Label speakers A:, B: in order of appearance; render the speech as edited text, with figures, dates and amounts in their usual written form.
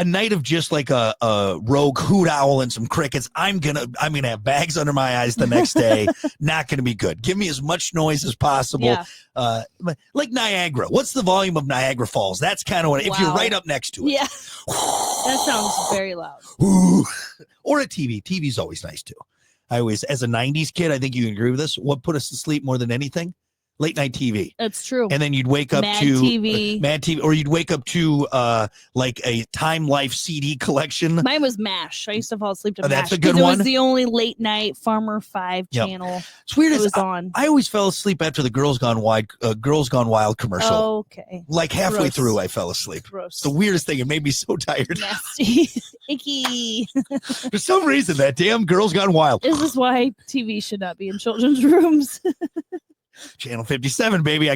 A: a night of just like a rogue hoot owl and some crickets, I'm gonna have bags under my eyes the next day. Not gonna be good. Give me as much noise as possible.
B: Yeah.
A: Like Niagara. What's the volume of Niagara Falls? That's kind of what. If you're right up next to it.
B: Yeah. That sounds very loud.
A: Or a TV. TV's always nice too. I always, as a 90s kid, I think you can agree with this. What put us to sleep more than anything? Late night TV.
B: That's true.
A: And then you'd wake up
B: Mad
A: to
B: TV.
A: Mad TV, or you'd wake up to like a Time Life CD collection.
B: Mine was MASH. I used to fall asleep to MASH.
A: That's a good
B: one.
A: one.
B: It was the only late night Farmer 5 channel.
A: It's weird.
B: It was on.
A: I always fell asleep after the Girls Gone Wild commercial.
B: Okay.
A: Like halfway
B: Gross.
A: through, I fell asleep.
B: Gross.
A: It's the weirdest thing. It made me so tired.
B: Nasty. Icky.
A: For some reason, that damn Girls Gone Wild.
B: This is why TV should not be in children's rooms.
A: Channel 57, baby.